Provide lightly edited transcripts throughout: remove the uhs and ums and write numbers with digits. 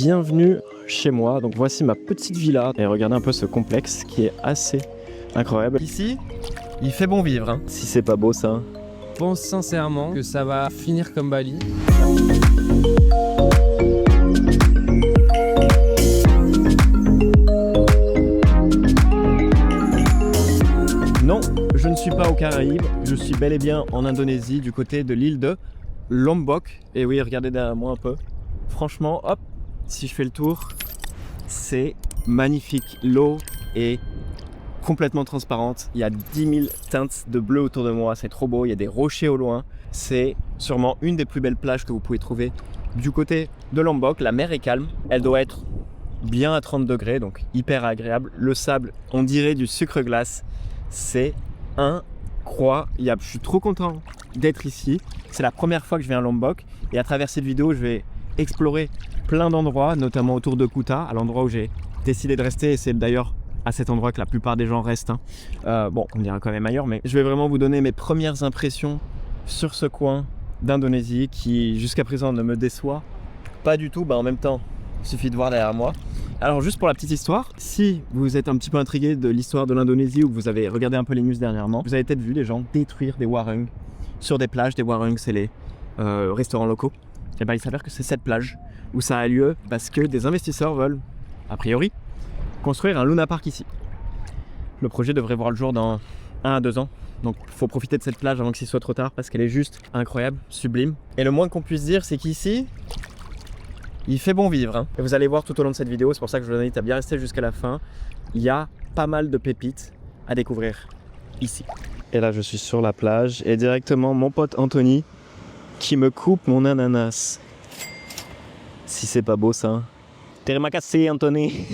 Bienvenue chez moi, donc voici ma petite villa et regardez un peu ce complexe qui est assez incroyable. Ici, il fait bon vivre. Hein. Si c'est pas beau ça. Je pense sincèrement que ça va finir comme Bali. Non, je ne suis pas aux Caraïbes, je suis bel et bien en Indonésie du côté de l'île de Lombok. Et oui, regardez derrière moi un peu. Franchement, hop, si je fais le tour, c'est magnifique. L'eau est complètement transparente. Il y a 10 000 teintes de bleu autour de moi. C'est trop beau. Il y a des rochers au loin. C'est sûrement une des plus belles plages que vous pouvez trouver du côté de Lombok. La mer est calme. Elle doit être bien à 30 degrés, donc hyper agréable. Le sable, on dirait du sucre glace. C'est incroyable. Je suis trop content d'être ici. C'est la première fois que je viens à Lombok. Et à travers cette vidéo, je vais explorer plein d'endroits, notamment autour de Kuta, à l'endroit où j'ai décidé de rester. Et c'est d'ailleurs à cet endroit que la plupart des gens restent. Bon, on dira quand même ailleurs, mais je vais vraiment vous donner mes premières impressions sur ce coin d'Indonésie qui, jusqu'à présent, ne me déçoit pas du tout. En même temps, il suffit de voir derrière moi. Alors, juste pour la petite histoire, si vous êtes un petit peu intrigué de l'histoire de l'Indonésie ou que vous avez regardé un peu les news dernièrement, vous avez peut-être vu les gens détruire des warung sur des plages. Des warung, c'est les restaurants locaux. Et il s'avère que c'est cette plage où ça a lieu parce que des investisseurs veulent, a priori, construire un Luna Park ici. Le projet devrait voir le jour dans 1 à 2 ans. Donc il faut profiter de cette plage avant qu'il soit trop tard parce qu'elle est juste incroyable, sublime. Et le moins qu'on puisse dire, c'est qu'ici, il fait bon vivre. Et vous allez voir tout au long de cette vidéo, c'est pour ça que je vous invite à bien rester jusqu'à la fin. Il y a pas mal de pépites à découvrir ici. Et là, je suis sur la plage et directement mon pote Anthony qui me coupe mon ananas. Si c'est pas beau ça. Terima kasih Anthony.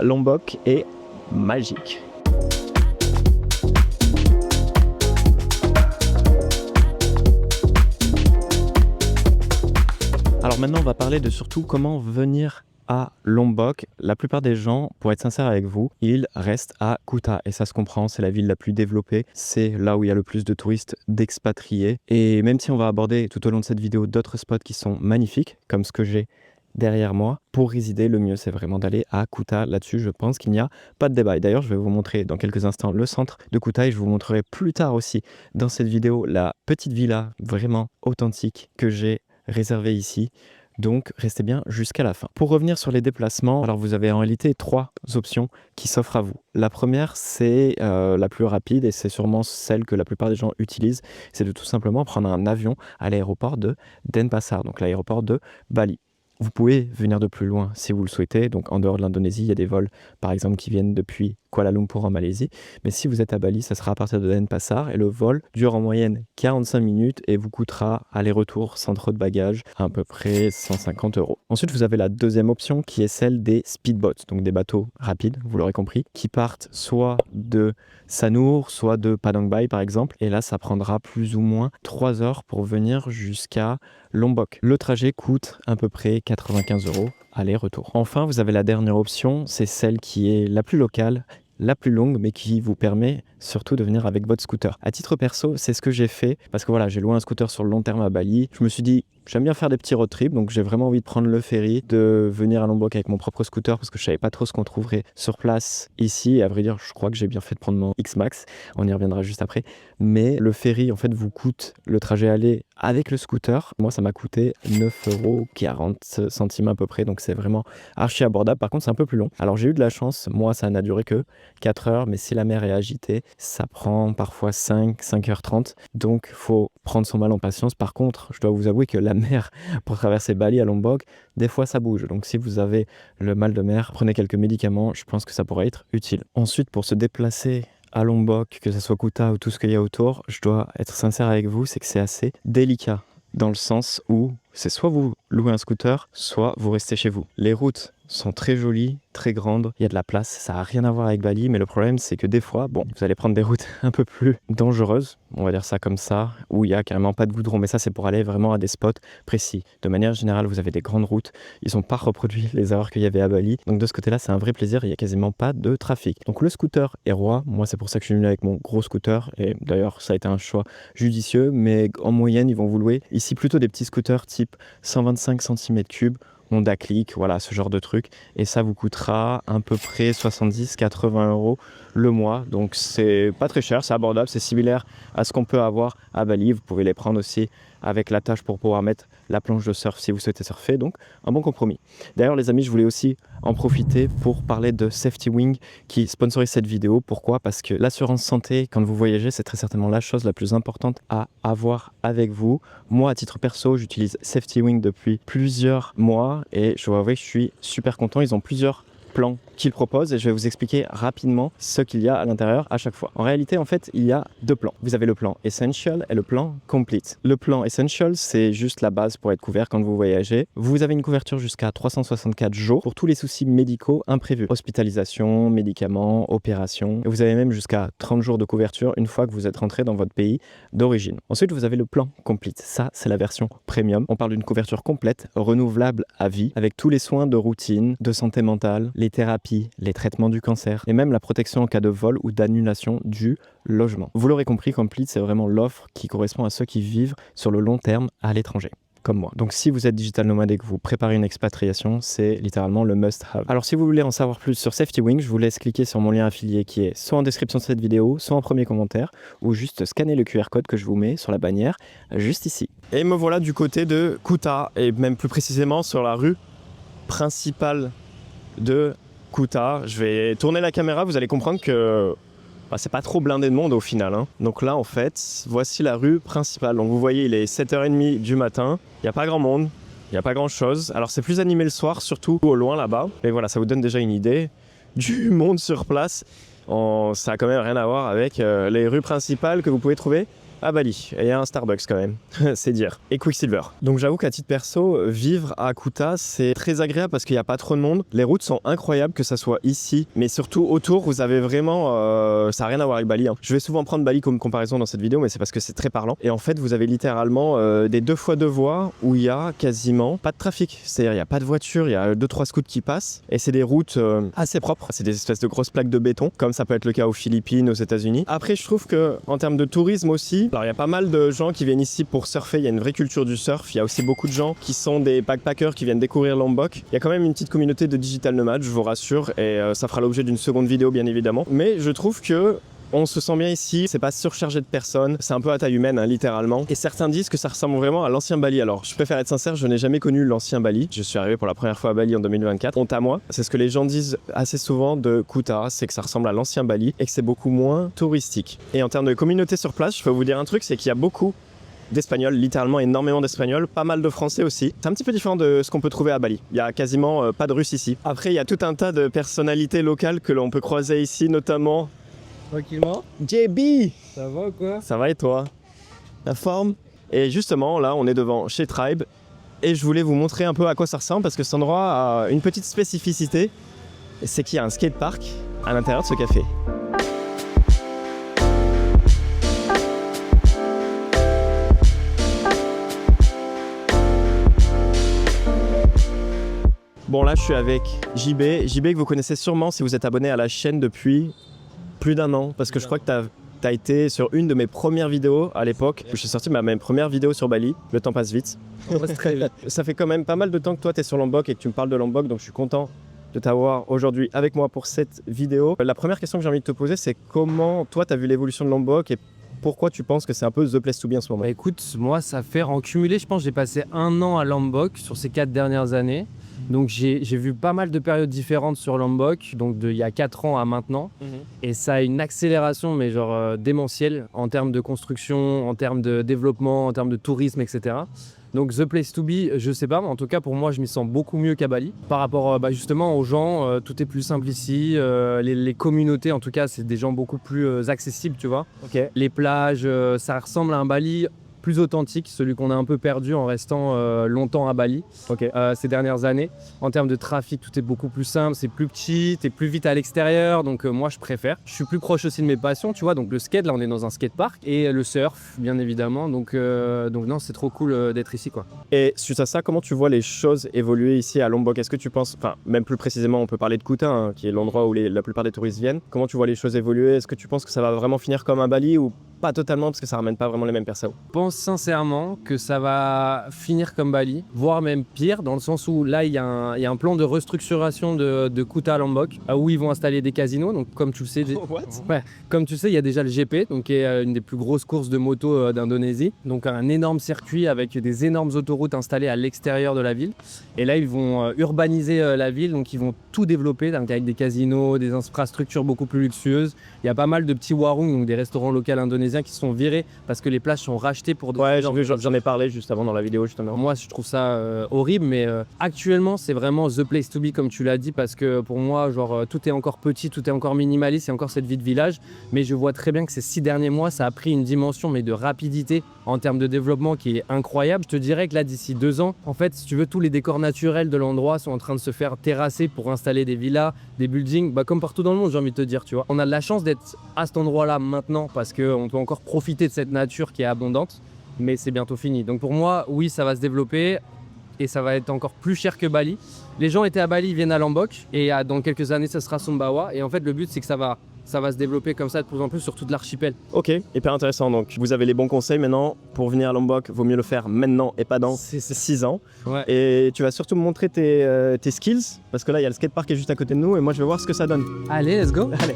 Lombok est magique. Alors maintenant, on va parler de surtout comment venir à Lombok. La plupart des gens, pour être sincère avec vous, ils restent à Kuta. Et ça se comprend, c'est la ville la plus développée. C'est là où il y a le plus de touristes, d'expatriés. Et même si on va aborder tout au long de cette vidéo d'autres spots qui sont magnifiques, comme ce que j'ai derrière moi, pour résider, le mieux c'est vraiment d'aller à Kuta. Là-dessus, je pense qu'il n'y a pas de débat. Et d'ailleurs, je vais vous montrer dans quelques instants le centre de Kuta et je vous montrerai plus tard aussi dans cette vidéo la petite villa vraiment authentique que j'ai réservée ici. Donc restez bien jusqu'à la fin. Pour revenir sur les déplacements, alors vous avez en réalité 3 options qui s'offrent à vous. La première, c'est la plus rapide et c'est sûrement celle que la plupart des gens utilisent. C'est de tout simplement prendre un avion à l'aéroport de Denpasar, donc l'aéroport de Bali. Vous pouvez venir de plus loin si vous le souhaitez. Donc en dehors de l'Indonésie, il y a des vols par exemple qui viennent depuis Kuala Lumpur en Malaisie. Mais si vous êtes à Bali, ça sera à partir de Denpasar et le vol dure en moyenne 45 minutes et vous coûtera aller-retour sans trop de bagages à peu près 150 €. Ensuite, vous avez la deuxième option qui est celle des speedboats, donc des bateaux rapides, vous l'aurez compris, qui partent soit de Sanur, soit de Padang Bai par exemple. Et là, ça prendra plus ou moins 3 heures pour venir jusqu'à Lombok. Le trajet coûte à peu près 95 € aller-retour. Enfin, vous avez la dernière option, c'est celle qui est la plus locale, la plus longue, mais qui vous permet surtout de venir avec votre scooter. À titre perso, c'est ce que j'ai fait, parce que voilà, j'ai loué un scooter sur le long terme à Bali. Je me suis dit, j'aime bien faire des petits road trips, donc j'ai vraiment envie de prendre le ferry, de venir à Lombok avec mon propre scooter, parce que je savais pas trop ce qu'on trouverait sur place ici. Et à vrai dire, je crois que j'ai bien fait de prendre mon X-Max, on y reviendra juste après. Mais le ferry, en fait, vous coûte le trajet aller avec le scooter. Moi, ça m'a coûté 9,40 € à peu près, donc c'est vraiment archi abordable. Par contre, c'est un peu plus long. Alors j'ai eu de la chance, moi, ça n'a duré que 4 heures, mais si la mer est agitée, ça prend parfois 5h30, donc faut prendre son mal en patience. Par contre, je dois vous avouer que la mer, pour traverser Bali à Lombok, des fois ça bouge, donc si vous avez le mal de mer, prenez quelques médicaments, je pense que ça pourrait être utile. Ensuite, pour se déplacer à Lombok, que ce soit Kuta ou tout ce qu'il y a autour, je dois être sincère avec vous, c'est que c'est assez délicat, dans le sens où c'est soit vous louez un scooter, soit vous restez chez vous. Les routes sont très jolies, très grandes, il y a de la place, ça n'a rien à voir avec Bali, mais le problème c'est que des fois, bon, vous allez prendre des routes un peu plus dangereuses, on va dire ça comme ça, où il n'y a carrément pas de goudron, mais ça c'est pour aller vraiment à des spots précis. De manière générale, vous avez des grandes routes, ils n'ont pas reproduit les erreurs qu'il y avait à Bali, donc de ce côté-là c'est un vrai plaisir, il n'y a quasiment pas de trafic. Donc le scooter est roi, moi c'est pour ça que je suis venu avec mon gros scooter, et d'ailleurs ça a été un choix judicieux, mais en moyenne ils vont vous louer ici plutôt des petits scooters type 125 cm3, Honda Click, voilà, ce genre de truc. Et ça vous coûtera à peu près 70-80 € le mois. Donc c'est pas très cher, c'est abordable, c'est similaire à ce qu'on peut avoir à Bali. Vous pouvez les prendre aussi avec l'attache pour pouvoir mettre la planche de surf si vous souhaitez surfer. Donc un bon compromis. D'ailleurs les amis, je voulais aussi en profiter pour parler de Safety Wing qui sponsorise cette vidéo. Pourquoi ? Parce que l'assurance santé, quand vous voyagez, c'est très certainement la chose la plus importante à avoir avec vous. Moi, à titre perso, j'utilise Safety Wing depuis plusieurs mois et je dois avouer que je suis super content. Ils ont plusieurs plans qu'ils proposent et je vais vous expliquer rapidement ce qu'il y a à l'intérieur à chaque fois. En réalité, en fait, il y a deux plans. Vous avez le plan Essential et le plan Complete. Le plan Essential, c'est juste la base pour être couvert quand vous voyagez. Vous avez une couverture jusqu'à 364 jours pour tous les soucis médicaux imprévus. Hospitalisation, médicaments, opérations. Et vous avez même jusqu'à 30 jours de couverture une fois que vous êtes rentré dans votre pays d'origine. Ensuite, vous avez le plan Complete. Ça, c'est la version premium. On parle d'une couverture complète, renouvelable à vie, avec tous les soins de routine, de santé mentale, les thérapies, les traitements du cancer et même la protection en cas de vol ou d'annulation du logement. Vous l'aurez compris, Complete, c'est vraiment l'offre qui correspond à ceux qui vivent sur le long terme à l'étranger. Comme moi. Donc si vous êtes digital nomade et que vous préparez une expatriation, c'est littéralement le must-have. Alors si vous voulez en savoir plus sur Safety Wing, je vous laisse cliquer sur mon lien affilié qui est soit en description de cette vidéo, soit en premier commentaire, ou juste scanner le QR code que je vous mets sur la bannière juste ici. Et me voilà du côté de Kuta, et même plus précisément sur la rue principale de Kuta. Je vais tourner la caméra, vous allez comprendre que c'est pas trop blindé de monde au final. Donc là, en fait, voici la rue principale. Donc vous voyez, il est 7h30 du matin. Il n'y a pas grand monde, il n'y a pas grand chose. Alors c'est plus animé le soir, surtout au loin là-bas. Et voilà, ça vous donne déjà une idée du monde sur place. Ça a quand même rien à voir avec les rues principales que vous pouvez trouver à Bali. Et il y a un Starbucks quand même, c'est dire. Et Quicksilver. Donc j'avoue qu'à titre perso, vivre à Kuta, c'est très agréable parce qu'il n'y a pas trop de monde. Les routes sont incroyables, que ça soit ici, mais surtout autour, vous avez vraiment... ça n'a rien à voir avec Bali. Je vais souvent prendre Bali comme comparaison dans cette vidéo, mais c'est parce que c'est très parlant. Et en fait, vous avez littéralement des 2x2 voies où il y a quasiment pas de trafic. C'est-à-dire, il n'y a pas de voiture, il y a 2-3 scooters qui passent. Et c'est des routes assez propres. C'est des espèces de grosses plaques de béton, comme ça peut être le cas aux Philippines, aux États-Unis. Après, je trouve qu'en termes de tourisme aussi, alors il y a pas mal de gens qui viennent ici pour surfer, il y a une vraie culture du surf, il y a aussi beaucoup de gens qui sont des backpackers qui viennent découvrir Lombok. Il y a quand même une petite communauté de digital nomades, je vous rassure, et ça fera l'objet d'une seconde vidéo bien évidemment. Mais je trouve que on se sent bien ici, c'est pas surchargé de personnes, c'est un peu à taille humaine littéralement. Et certains disent que ça ressemble vraiment à l'ancien Bali. Alors je préfère être sincère, je n'ai jamais connu l'ancien Bali. Je suis arrivé pour la première fois à Bali en 2024. Honte à moi, c'est ce que les gens disent assez souvent de Kuta, c'est que ça ressemble à l'ancien Bali et que c'est beaucoup moins touristique. Et en termes de communauté sur place, je peux vous dire un truc, c'est qu'il y a beaucoup d'Espagnols, littéralement énormément d'Espagnols, pas mal de Français aussi. C'est un petit peu différent de ce qu'on peut trouver à Bali. Il y a quasiment pas de Russes ici. Après, il y a tout un tas de personnalités locales que l'on peut croiser ici, notamment... Tranquillement. JB! Ça va ou quoi? Ça va et toi? La forme? Et justement, là, on est devant chez Tribe. Et je voulais vous montrer un peu à quoi ça ressemble parce que cet endroit a une petite spécificité. C'est qu'il y a un skatepark à l'intérieur de ce café. Bon, là, je suis avec JB. JB que vous connaissez sûrement si vous êtes abonné à la chaîne depuis plus d'un an. Parce que je crois que t'as été sur une de mes premières vidéos à l'époque. Où j'ai sorti ma même première vidéo sur Bali. Le temps passe vite. Ça fait quand même pas mal de temps que toi, t'es sur Lombok et que tu me parles de Lombok. Donc, je suis content de t'avoir aujourd'hui avec moi pour cette vidéo. La première question que j'ai envie de te poser, c'est comment toi, t'as vu l'évolution de Lombok et pourquoi tu penses que c'est un peu the place to be en ce moment? Bah écoute, moi ça fait en cumulé, je pense que j'ai passé 1 an à Lombok sur ces 4 dernières années. Donc j'ai vu pas mal de périodes différentes sur Lombok, donc il y a 4 ans à maintenant. Et ça a une accélération, mais genre démentielle, en termes de construction, en termes de développement, en termes de tourisme, etc. Donc the place to be, je sais pas, mais en tout cas pour moi je m'y sens beaucoup mieux qu'à Bali. Par rapport justement aux gens, tout est plus simple ici. Les communautés en tout cas, c'est des gens beaucoup plus accessibles, tu vois. Ok. Les plages, ça ressemble à un Bali plus authentique, celui qu'on a un peu perdu en restant longtemps à Bali ces dernières années. En termes de trafic, tout est beaucoup plus simple, c'est plus petit, t'es plus vite à l'extérieur, donc moi je préfère. Je suis plus proche aussi de mes passions, tu vois, donc le skate, là on est dans un skatepark, et le surf, bien évidemment, donc non, c'est trop cool d'être ici, quoi. Et suite à ça, comment tu vois les choses évoluer ici à Lombok? Est-ce que tu penses, enfin même plus précisément, on peut parler de Kuta, hein, qui est l'endroit où la plupart des touristes viennent. Comment tu vois les choses évoluer? Est-ce que tu penses que ça va vraiment finir comme un Bali ou pas totalement parce que ça ramène pas vraiment les mêmes personnes? Je pense sincèrement que ça va finir comme Bali, voire même pire, dans le sens où là il y a un plan de restructuration de Kuta à Lombok, où ils vont installer des casinos. Donc comme tu le sais, comme tu sais, il y a déjà le GP, donc qui est une des plus grosses courses de moto d'Indonésie. Donc un énorme circuit avec des énormes autoroutes installées à l'extérieur de la ville. Et là ils vont urbaniser la ville, donc ils vont tout développer, donc avec des casinos, des infrastructures beaucoup plus luxueuses. Il y a pas mal de petits warung, donc des restaurants locaux indonésiens qui sont virés parce que les plages sont rachetées pour Ouais, j'en ai parlé juste avant dans la vidéo justement. Moi je trouve ça horrible, mais actuellement c'est vraiment the place to be, comme tu l'as dit, parce que pour moi genre tout est encore petit, tout est encore minimaliste, il y a encore cette vie de village, mais je vois très bien que ces 6 derniers mois ça a pris une dimension mais de rapidité en termes de développement qui est incroyable. Je te dirais que là d'ici 2 ans, en fait si tu veux, tous les décors naturels de l'endroit sont en train de se faire terrasser pour installer des villas, des buildings, comme partout dans le monde, j'ai envie de te dire, tu vois. On a de la chance d'être à cet endroit là maintenant parce qu'on peut encore profiter de cette nature qui est abondante, mais c'est bientôt fini. Donc pour moi, oui, ça va se développer et ça va être encore plus cher que Bali. Les gens étaient à Bali, ils viennent à Lombok, et dans quelques années ça sera Sumbawa, et en fait le but c'est que ça va se développer comme ça de plus en plus sur toute l'archipel. Ok, hyper intéressant. Donc vous avez les bons conseils maintenant. Pour venir à Lombok, vaut mieux le faire maintenant et pas dans 6 ans. Ouais. Et tu vas surtout me montrer tes skills, parce que là il y a le skatepark qui est juste à côté de nous et moi je vais voir ce que ça donne. Allez, let's go. Allez.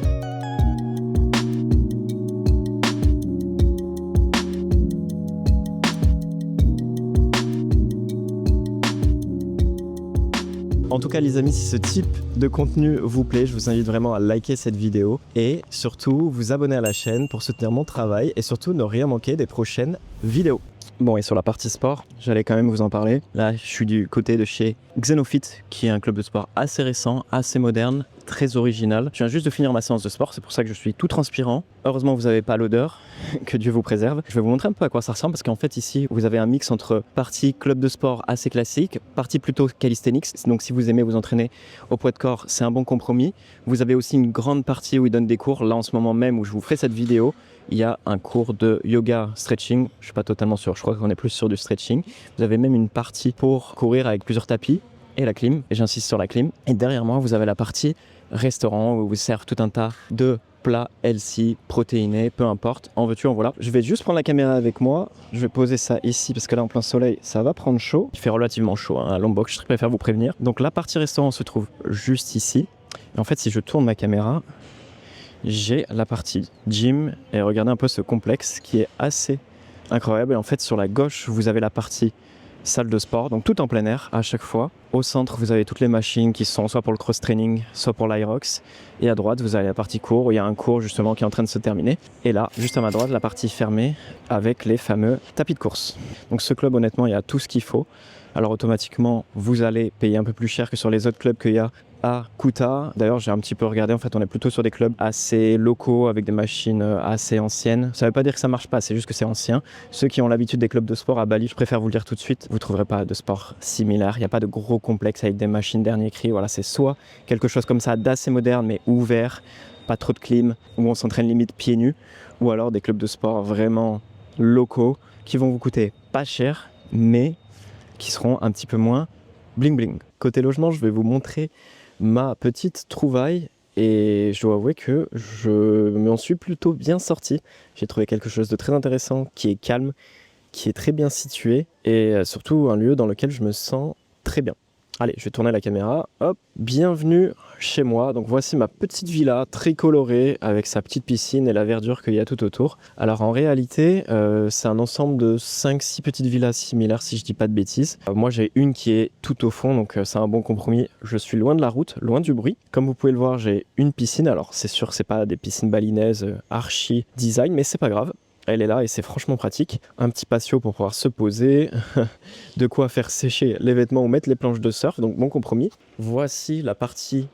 En tout cas les amis, si ce type de contenu vous plaît, je vous invite vraiment à liker cette vidéo et surtout vous abonner à la chaîne pour soutenir mon travail et surtout ne rien manquer des prochaines vidéos. Bon, et sur la partie sport, j'allais quand même vous en parler. Là, je suis du côté de chez Xenofit, qui est un club de sport assez récent, assez moderne, très original. Je viens juste de finir ma séance de sport, c'est pour ça que je suis tout transpirant. Heureusement, vous n'avez pas l'odeur, que Dieu vous préserve. Je vais vous montrer un peu à quoi ça ressemble, parce qu'en fait, ici, vous avez un mix entre partie club de sport assez classique, partie plutôt calisthenics. Donc, si vous aimez vous entraîner au poids de corps, c'est un bon compromis. Vous avez aussi une grande partie où ils donnent des cours. Là, en ce moment même, où je vous ferai cette vidéo, il y a un cours de yoga stretching. Je suis pas totalement sûr, je crois qu'on est plus sur du stretching. Vous avez même une partie pour courir avec plusieurs tapis et la clim, et j'insiste sur la clim. Et derrière moi, vous avez la partie restaurant où vous servent tout un tas de plats healthy, protéinés, peu importe, en veux-tu, en voilà. Je vais juste prendre la caméra avec moi, je vais poser ça ici parce que là en plein soleil, ça va prendre chaud. Il fait relativement chaud hein, à Lombok, je préfère vous prévenir. Donc la partie restaurant se trouve juste ici. Et en fait, si je tourne ma caméra, j'ai la partie gym et regardez un peu ce complexe qui est assez incroyable. Et en fait, sur la gauche, vous avez la partie salle de sport, donc tout en plein air à chaque fois. Au centre, vous avez toutes les machines qui sont soit pour le cross-training, soit pour l'Aerox. Et à droite, vous avez la partie cours où il y a un cours justement qui est en train de se terminer. Et là, juste à ma droite, la partie fermée avec les fameux tapis de course. Donc ce club, honnêtement, il y a tout ce qu'il faut. Alors automatiquement, vous allez payer un peu plus cher que sur les autres clubs qu'il y a à Kuta. D'ailleurs, j'ai un petit peu regardé, en fait, on est plutôt sur des clubs assez locaux avec des machines assez anciennes. Ça ne veut pas dire que ça marche pas, c'est juste que c'est ancien. Ceux qui ont l'habitude des clubs de sport à Bali, je préfère vous le dire tout de suite, vous ne trouverez pas de sport similaire. Il n'y a pas de gros complexe avec des machines dernier cri. Voilà, c'est soit quelque chose comme ça d'assez moderne mais ouvert, pas trop de clim, où on s'entraîne limite pieds nus, ou alors des clubs de sport vraiment locaux qui vont vous coûter pas cher, mais qui seront un petit peu moins bling bling. Côté logement, je vais vous montrer ma petite trouvaille et je dois avouer que je m'en suis plutôt bien sorti. J'ai trouvé quelque chose de très intéressant, qui est calme, qui est très bien situé et surtout un lieu dans lequel je me sens très bien. Allez, je vais tourner la caméra. Hop, bienvenue chez moi. Donc voici ma petite villa très colorée avec sa petite piscine et la verdure qu'il y a tout autour. Alors en réalité, c'est un ensemble de 5-6 petites villas similaires si je dis pas de bêtises. Moi j'ai une qui est tout au fond, donc c'est un bon compromis. Je suis loin de la route, loin du bruit. Comme vous pouvez le voir, j'ai une piscine. Alors c'est sûr que c'est pas des piscines balinaises archi design, mais c'est pas grave. Elle est là et c'est franchement pratique. Un petit patio pour pouvoir se poser, de quoi faire sécher les vêtements ou mettre les planches de surf, donc bon compromis. Voici la partie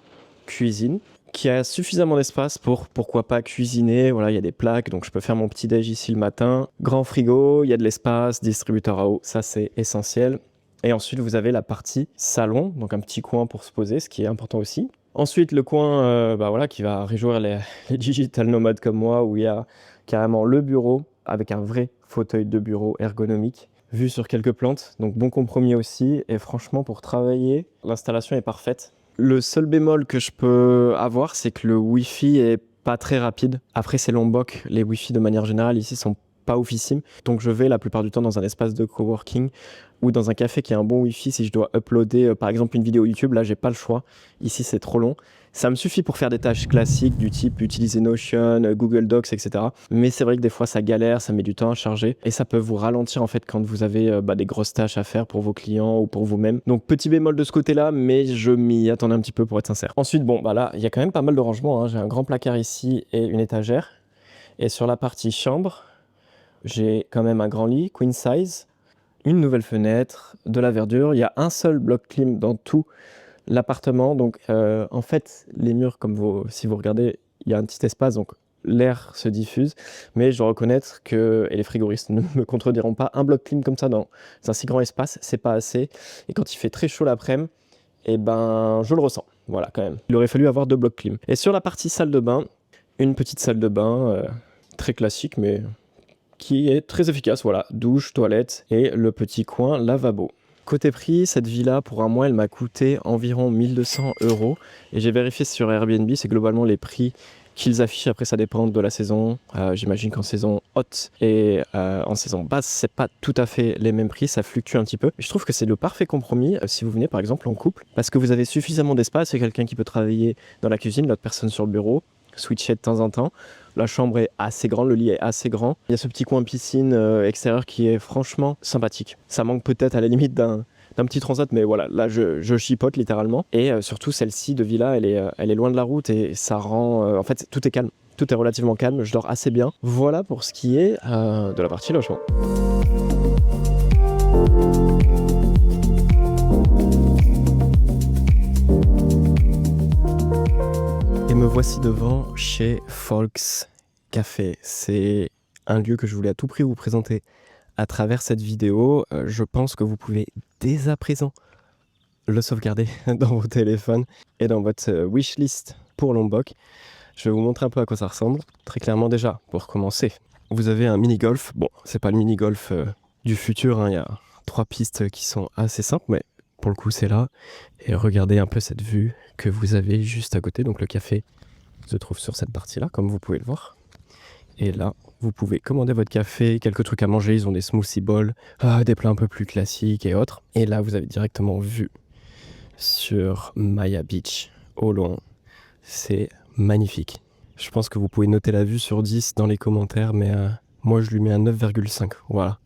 cuisine, qui a suffisamment d'espace pour, pourquoi pas, cuisiner. Voilà, il y a des plaques, donc je peux faire mon petit déj ici le matin. Grand frigo, il y a de l'espace, distributeur à eau, ça c'est essentiel. Et ensuite, vous avez la partie salon, donc un petit coin pour se poser, ce qui est important aussi. Ensuite, le coin voilà, qui va réjouir les digital nomades comme moi, où il y a carrément le bureau avec un vrai fauteuil de bureau ergonomique, vu sur quelques plantes, donc bon compromis aussi. Et franchement, pour travailler, l'installation est parfaite. Le seul bémol que je peux avoir, c'est que le Wi-Fi est pas très rapide. Après, c'est Lombok, les Wi-Fi de manière générale ici sont pas oufissimes. Donc je vais la plupart du temps dans un espace de coworking ou dans un café qui a un bon Wi-Fi si je dois uploader par exemple une vidéo YouTube. Là, j'ai pas le choix. Ici, c'est trop long. Ça me suffit pour faire des tâches classiques du type utiliser Notion, Google Docs, etc. Mais c'est vrai que des fois, ça galère, ça met du temps à charger et ça peut vous ralentir en fait quand vous avez des grosses tâches à faire pour vos clients ou pour vous-même. Donc petit bémol de ce côté-là, mais je m'y attendais un petit peu pour être sincère. Ensuite, bon, là, il y a quand même pas mal de rangements, hein. J'ai un grand placard ici et une étagère. Et sur la partie chambre, j'ai quand même un grand lit, queen size, une nouvelle fenêtre, de la verdure. Il y a un seul bloc clim dans tout l'appartement. Donc, en fait, les murs, si vous regardez, il y a un petit espace, donc l'air se diffuse. Mais je dois reconnaître que, et les frigoristes ne me contrediront pas, un bloc clim comme ça dans un si grand espace, c'est pas assez. Et quand il fait très chaud l'après-midi, eh ben, je le ressens. Voilà, quand même. Il aurait fallu avoir 2 blocs clim. Et sur la partie salle de bain, une petite salle de bain, très classique, mais qui est très efficace. Voilà, douche, toilette et le petit coin lavabo. Côté prix, cette villa, pour un mois, elle m'a coûté environ 1200 €. Et j'ai vérifié sur Airbnb, c'est globalement les prix qu'ils affichent. Après, ça dépend de la saison. J'imagine qu'en saison haute et en saison basse, c'est pas tout à fait les mêmes prix. Ça fluctue un petit peu. Je trouve que c'est le parfait compromis si vous venez par exemple en couple, parce que vous avez suffisamment d'espace. C'est quelqu'un qui peut travailler dans la cuisine, l'autre personne sur le bureau, switcher de temps en temps. La chambre est assez grande, le lit est assez grand. Il y a ce petit coin piscine extérieur qui est franchement sympathique. Ça manque peut-être à la limite d'un petit transat, mais voilà, là je chipote littéralement. Et surtout celle-ci de villa, elle est loin de la route et ça rend... en fait, tout est calme. Tout est relativement calme, je dors assez bien. Voilà pour ce qui est de la partie logement. Et me voici devant chez Folks Café. C'est un lieu que je voulais à tout prix vous présenter à travers cette vidéo. Je pense que vous pouvez dès à présent le sauvegarder dans vos téléphones et dans votre wishlist pour Lombok. Je vais vous montrer un peu à quoi ça ressemble. Très clairement déjà, pour commencer, vous avez un mini-golf. Bon, c'est pas le mini-golf du futur, hein. Il y a 3 pistes qui sont assez simples, mais pour le coup c'est là. Et regardez un peu cette vue que vous avez juste à côté. Donc le café se trouve sur cette partie-là, comme vous pouvez le voir. Et là, vous pouvez commander votre café, quelques trucs à manger. Ils ont des smoothie bowls, des plats un peu plus classiques et autres. Et là, vous avez directement vue sur Maya Beach, au loin. C'est magnifique. Je pense que vous pouvez noter la vue sur 10 dans les commentaires, mais moi, je lui mets un 9,5. Voilà.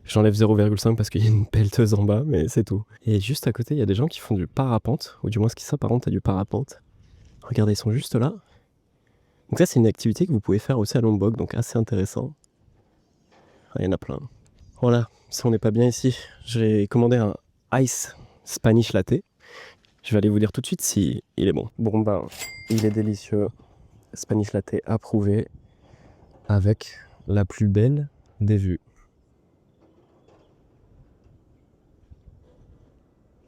J'enlève 0,5 parce qu'il y a une pelleteuse en bas, mais c'est tout. Et juste à côté, il y a des gens qui font du parapente, ou du moins ce qui s'apparente à du parapente. Regardez, ils sont juste là. Donc ça, c'est une activité que vous pouvez faire aussi à Lombok, donc assez intéressant. Il y en a plein. Voilà, si on n'est pas bien ici, j'ai commandé un Ice Spanish Latte. Je vais aller vous dire tout de suite si il est bon. Bon ben, il est délicieux. Spanish Latte approuvé, avec la plus belle des vues.